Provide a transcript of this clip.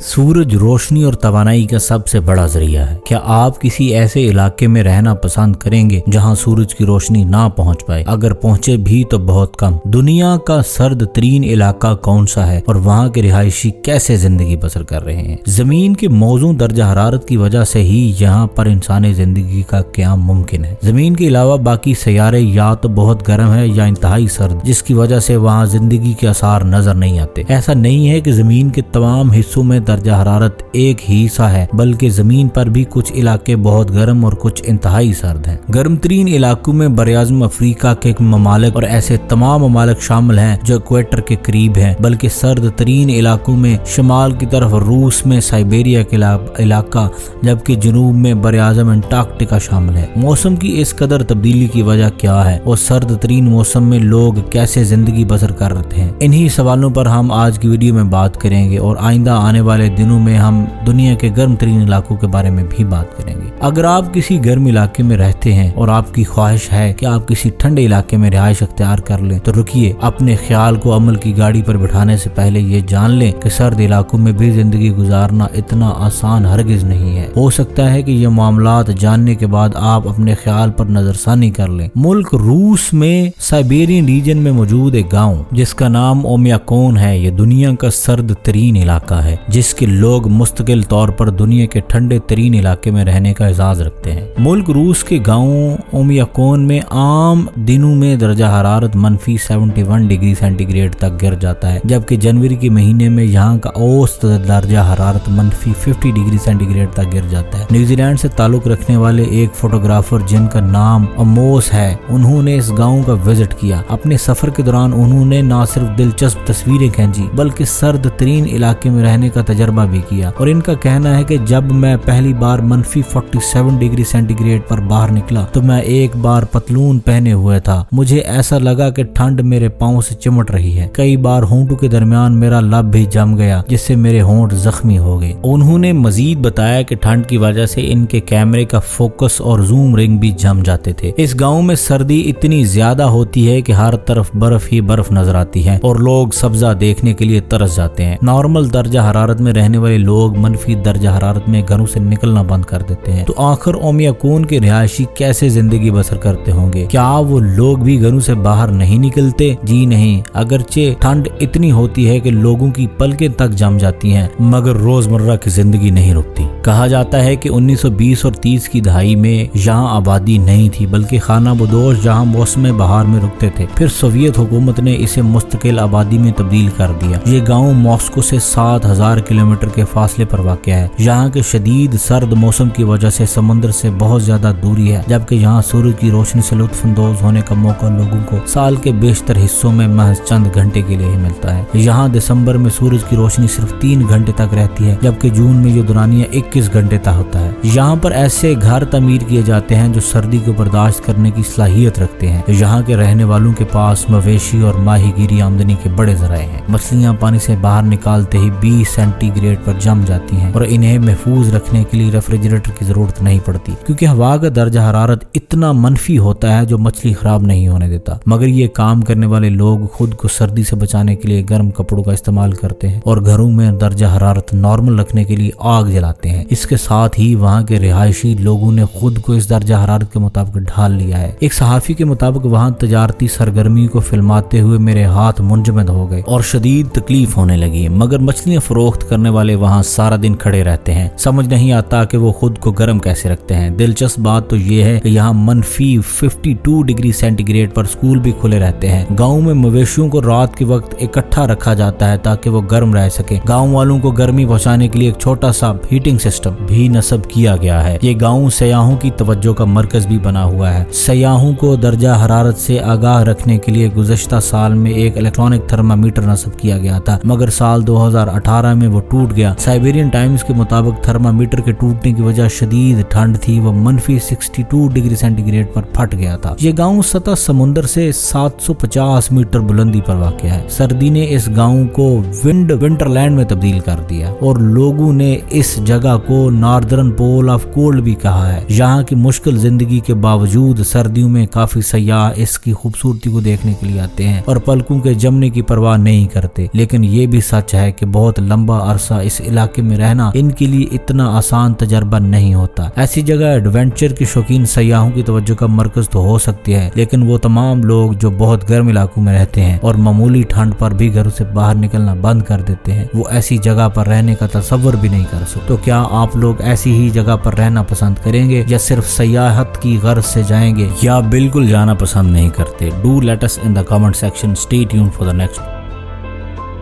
सूरज रोशनी और तवानाई का सबसे बड़ा जरिया है। क्या आप किसी ऐसे इलाके में रहना पसंद करेंगे जहां सूरज की रोशनी ना पहुंच पाए? अगर पहुंचे भी तो बहुत कम। दुनिया का सर्द तरीन इलाका कौन सा है और वहां के रिहायशी कैसे जिंदगी बसर कर रहे हैं? जमीन के मौजूद दर्जा हरारत की वजह से ही यहाँ पर इंसानी जिंदगी का क्याम मुमकिन है। जमीन के अलावा बाकी सैयारे या तो बहुत गर्म है या इंतहाई सर्द, जिसकी वजह से वहाँ जिंदगी के आसार नजर नहीं आते। ऐसा नहीं है कि जमीन के तमाम हिस्सों में दर्जा हरारत एक ही सा है, बल्कि जमीन पर भी कुछ इलाके बहुत गर्म और कुछ इंतहाई सर्द हैं। गर्म तरीन इलाकों में बरआज़म अफ्रीका के ममालिक और ऐसे तमाम ममालिक शामिल हैं जो इक्वेटर के करीब हैं, बल्कि सर्द तरीन इलाकों में शमाल की तरफ रूस में साइबेरिया के इलाका, जबकि जनूब में बरआज़म अंटार्कटिका शामिल है। मौसम की इस कदर तब्दीली की वजह क्या है और सर्द तरीन मौसम में लोग कैसे जिंदगी बसर कर रहे हैं, इन्हीं सवालों पर हम आज की वीडियो में बात करेंगे और आइंदा आने वाले दिनों में हम दुनिया के गर्म तरीन इलाकों के बारे में भी बात करेंगे। अगर आप किसी गर्म इलाके में रहते हैं और आपकी ख्वाहिश है कि आप किसी ठंडे इलाके में रिहाइश अख्तियार कर लें, तो रुकिए, अपने ख्याल को अमल की गाड़ी पर बिठाने से पहले ये जान लें कि सर्द इलाकों में भी जिंदगी गुजारना इतना आसान हरगिज नहीं है। हो सकता है कि ये मामलात जानने के बाद आप अपने ख्याल पर नजरसानी कर लें। मुल्क रूस में साइबेरियन रीजन में मौजूद एक गाँव जिसका नाम ओमियाकोन है, ये दुनिया का सर्द तरीन इलाका है, जिसके लोग मुस्तकिल तौर पर दुनिया के ठंडे तरीन इलाके में रहने का एजाज रखते हैं। मुल्क रूस के गाँव ओमियाकोन में आम दिनों में दर्जा हरारत -71 डिग्री सेंटीग्रेड तक गिर जाता है, जबकि जनवरी के महीने में यहाँ का औसत दर्जा हरारत -50 डिग्री सेंटीग्रेड तक गिर जाता है। न्यूजीलैंड से ताल्लुक रखने वाले एक फोटोग्राफर जिनका नाम अमोस है, उन्होंने इस गाँव का विजिट किया। अपने सफर के दौरान उन्होंने न सिर्फ दिलचस्प तस्वीरें खींची बल्कि सर्द तरीन इलाके में रहने का तजर्बा भी किया, और इनका कहना है कि जब मैं पहली बार -47 डिग्री सेंटीग्रेड पर बाहर निकला तो मैं एक बार पतलून पहने हुए था। मुझे ऐसा लगा कि ठंड मेरे पाँव से चिमट रही है। कई बार होंठों के दरमियान मेरा लब भी जम गया, जिससे मेरे होंठ जख्मी हो गए। उन्होंने मजीद बताया कि ठंड की वजह से इनके कैमरे का फोकस और जूम रिंग भी जम जाते थे। इस गाँव में सर्दी इतनी ज्यादा होती है कि हर तरफ बर्फ ही बर्फ नजर आती है और लोग सब्जा देखने के लिए तरस जाते हैं। नॉर्मल दर्जा हरारत में रहने वाले लोग मनफी दर्जा हरारत में घरों से निकलना बंद कर देते हैं। तो आखिर ओमियाकोन के रिहायशी कैसे जिंदगी बसर करते होंगे? क्या वो लोग भी घरों से बाहर नहीं निकलते? जी नहीं, अगरचे ठंड इतनी होती है कि लोगों की पलकें तक जम जाती हैं, मगर रोजमर्रा की जिंदगी नहीं रुकती। कहा जाता है कि 1920 और 30 की दहाई में यहाँ आबादी नहीं थी, बल्कि खाना बदोश जहाँ मौसम बहार में रुकते थे। फिर सोवियत हुकूमत ने इसे मुस्तकिल आबादी में तब्दील कर दिया। ये गाँव मॉस्को से 7000 किलोमीटर के फासले पर वाक़या है। यहाँ के शदीद सर्द मौसम की वजह से समुद्र से बहुत ज्यादा दूरी है, जबकि यहाँ सूरज की रोशनी से लुत्फानंदोज होने का मौका लोगों को साल के बेशतर हिस्सों में महज चंद घंटे के लिए ही मिलता है। यहाँ दिसंबर में सूरज की रोशनी सिर्फ 3 घंटे तक रहती है, जबकि जून में ये दौरानिया 21 घंटे तक होता है। यहाँ पर ऐसे घर तमीर किए जाते हैं जो सर्दी को बर्दाश्त करने की सलाहियत रखते हैं। यहाँ के रहने वालों के पास मवेशी और माहीगीरी आमदनी के बड़े जराए हैं। मछलियाँ पानी से बाहर निकालते ही 20 सेंटीग्रेड पर जम जाती हैं और इन्हें महफूज रखने के लिए रेफ्रिजरेटर की जरूरत नहीं पड़ती, क्योंकि हवा का दर्जा हरारत इतना मनफी होता है जो मछली खराब नहीं होने देता। मगर ये काम करने वाले लोग खुद को सर्दी से बचाने के लिए गर्म कपड़ों का इस्तेमाल करते हैं और घरों में दर्जा हरारत नॉर्मल रखने के लिए आग जलाते हैं। इसके साथ ही वहाँ के रिहायशी लोगों ने खुद को इस दर्जा हरारत के मुताबिक ढाल लिया है। एक सहाफी के मुताबिक वहाँ तजारती सरगर्मी को फिल्माते हुए मेरे हाथ मुंजमद हो गए और शदीद तकलीफ होने लगी, मगर मछलियाँ फरोख्त करने वाले वहाँ सारा दिन खड़े रहते हैं। समझ नहीं आता कि वो खुद को गर्म कैसे रखते हैं। दिलचस्प बात तो ये है कि यहाँ -52 डिग्री सेंटीग्रेड पर स्कूल भी खुले रहते हैं। गाँव में मवेशियों को रात के वक्त इकट्ठा रखा जाता है ताकि वो गर्म रह सके। गाँव वालों को गर्मी पहुँचाने के लिए एक छोटा सा हीटिंग सिस्टम भी नस्ब किया गया है। ये गाँव सयाहों की तवज्जो का मरकज भी बना हुआ है। सयाहों को दर्जा हरारत से आगाह रखने के लिए गुज़श्ता साल में एक इलेक्ट्रॉनिक थर्मामीटर नस्ब किया गया था, मगर साल 2018 में वो टूट गया। साइबेरियन टाइम्स के मुताबिक थर्मामीटर के टूटने की वजह शदीद ठंड थी, वो -62 डिग्री सेंटीग्रेड पर फट गया था। ये गाँव सतह समुद्र से 750 मीटर बुलंदी पर वाक़या है। सर्दी ने इस गाँव को विंटरलैंड में तब्दील कर दिया और लोगों ने इस जगह को नॉर्दर्न पोल ऑफ कोल्ड भी कहा है। यहाँ की मुश्किल जिंदगी के बावजूद सर्दियों में काफी सयाह इसकी खूबसूरती को देखने के लिए आते हैं और पलकों के जमने की परवाह नहीं करते। लेकिन ये भी सच है कि बहुत लंबा अरसा इस इलाके में रहना इनके लिए इतना आसान तजर्बा नहीं होता। ऐसी जगह एडवेंचर के शौकीन सयाहों की तवज्जो का मरकज तो हो सकती है, लेकिन वो तमाम लोग जो बहुत गर्म इलाकों में रहते हैं और मामूली ठंड पर भी घर से बाहर निकलना बंद कर देते हैं, वो ऐसी जगह पर रहने का तसव्वुर भी नहीं कर सकते। तो क्या आप लोग ऐसी ही जगह पर रहना पसंद करेंगे या सिर्फ सयाहत की गर्ज से जाएंगे या बिल्कुल जाना पसंद नहीं करते? Do let us in the comment section. Stay tuned for the next